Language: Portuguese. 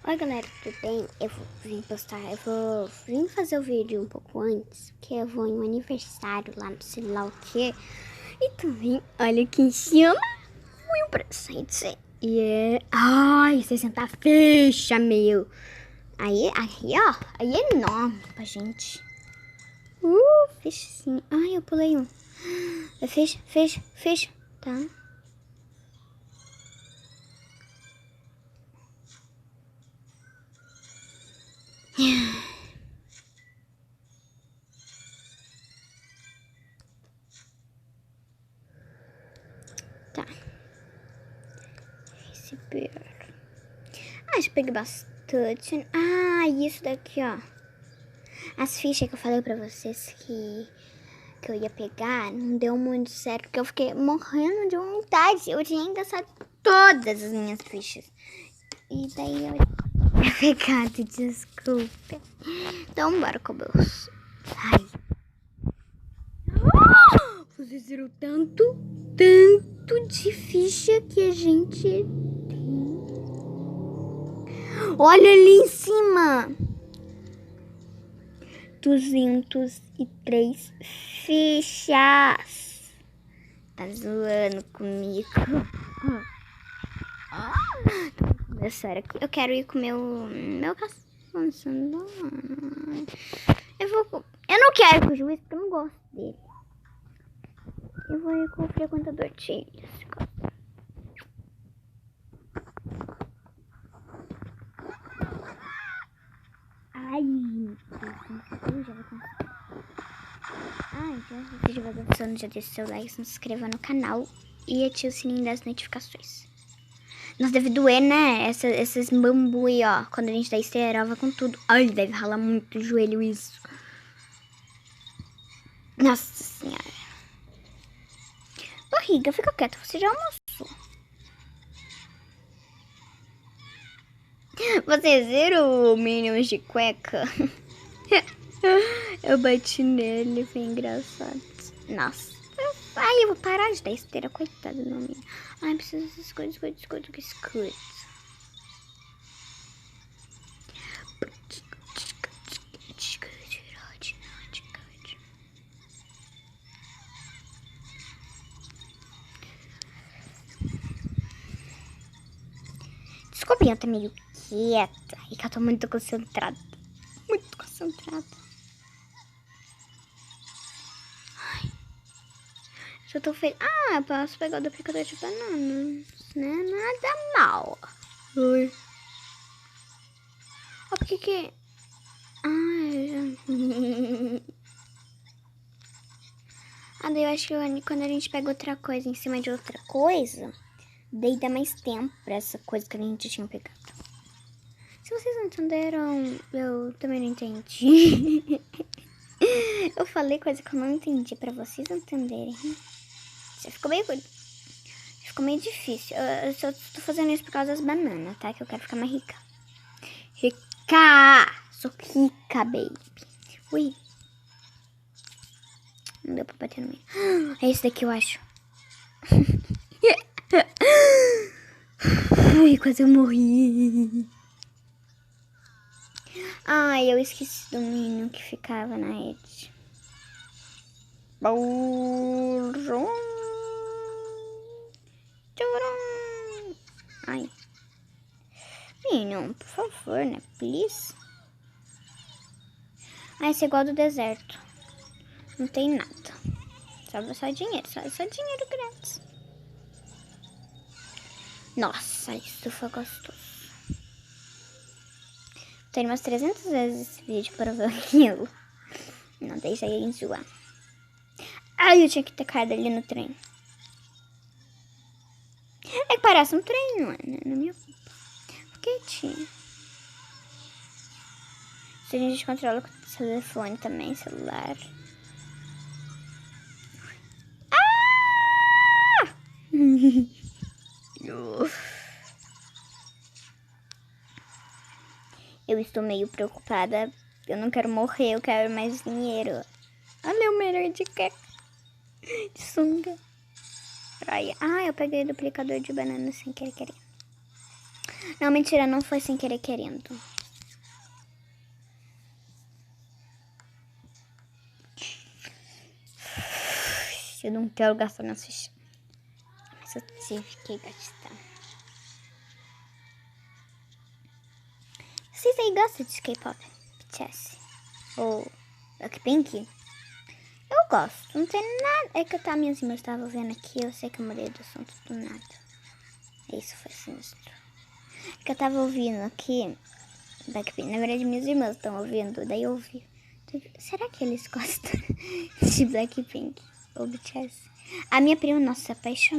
Oi galera, tudo bem? Eu vou vir fazer o vídeo um pouco antes, porque eu vou em um aniversário lá no sei lá o que. E também, olha aqui em cima, um presente. E é... Ai, 60 ficha, meu. Aí, ó, aí é enorme pra gente. Ficha sim. Ai, eu pulei um. Ficha, tá? Tá. Receber. Ah, já peguei bastante. Ah, isso daqui, ó. As fichas que eu falei pra vocês que eu ia pegar, não deu muito certo, porque eu fiquei morrendo de vontade. Eu tinha gastado todas as minhas fichas. E daí eu tinha pegado, desculpa. Então, bora com o bolso. Ai. Vocês viram tanto de ficha que a gente tem. Olha ali em cima. 203 fichas. Tá zoando comigo. Sério, eu quero ir com meu cachorro. Eu não quero ir com o juiz porque eu não gosto dele. Eu vou ir com o frequentador de ilhas. Ai, então se você estiver gostando, já deixa seu like, se inscreva no canal e ative o sininho das notificações. Nossa, deve doer, né? Esses bambu aí, ó. Quando a gente dá esteira, vai com tudo. Ai, deve ralar muito o joelho isso. Nossa senhora. Barriga, fica quieta, você já almoçou. Vocês viram o Minions de cueca? Eu bati nele, foi engraçado. Nossa. Ai, eu vou parar de dar esteira, coitado do meu menino. Ai, preciso dessas coisas, escudo. Desculpa, eu tô meio quieta e que eu tô muito concentrada. Ai, já tô feliz. Ah, eu posso pegar o duplicador de banana. Não é nada mal. Oi. Ó, por que... Ai, ah, daí eu acho que quando a gente pega outra coisa em cima de outra coisa, daí dá mais tempo pra essa coisa que a gente tinha pegado. Se vocês não entenderam, eu também não entendi. Eu falei coisa que eu não entendi pra vocês entenderem. Ficou meio difícil. Eu só tô fazendo isso por causa das bananas, tá? Que eu quero ficar mais rica. Sou rica, baby. Ui. Não deu pra bater no meio. É esse daqui, eu acho. Ui, quase eu morri. Ai, eu esqueci do menino que ficava na rede. Ai. Menino, por favor, né? Please. Ah, esse é igual do deserto. Não tem nada. Só dinheiro. Só dinheiro grátis. Nossa, isso foi gostoso. Tem umas 300 vezes esse vídeo para ver aquilo. Não deixa aí enjoar. Ai, eu tinha que ter caído ali no trem. É que parece um trem, não é? Não é minha culpa. Porque tinha. Se a gente controla com o telefone também, celular. Ah! Eu estou meio preocupada. Eu não quero morrer, eu quero mais dinheiro. Olha o melhor de sunga. Praia. Ah, eu peguei o duplicador de banana sem querer. Não, mentira, não foi sem querer querendo. Eu não quero gastar minhas fichas. Mas eu tive que gastar. Vocês aí gostam de K-pop? BTS? Ou Blackpink? Eu gosto. Não tem nada. É que tá, minhas irmãs estavam vendo aqui. Eu sei que a maioria do som do nada. Isso foi sinistro. É que eu tava ouvindo aqui. Blackpink. Na verdade, minhas irmãs estão ouvindo. Daí eu ouvi. Será que eles gostam de Blackpink ou BTS? A minha prima, nossa, se apaixonou.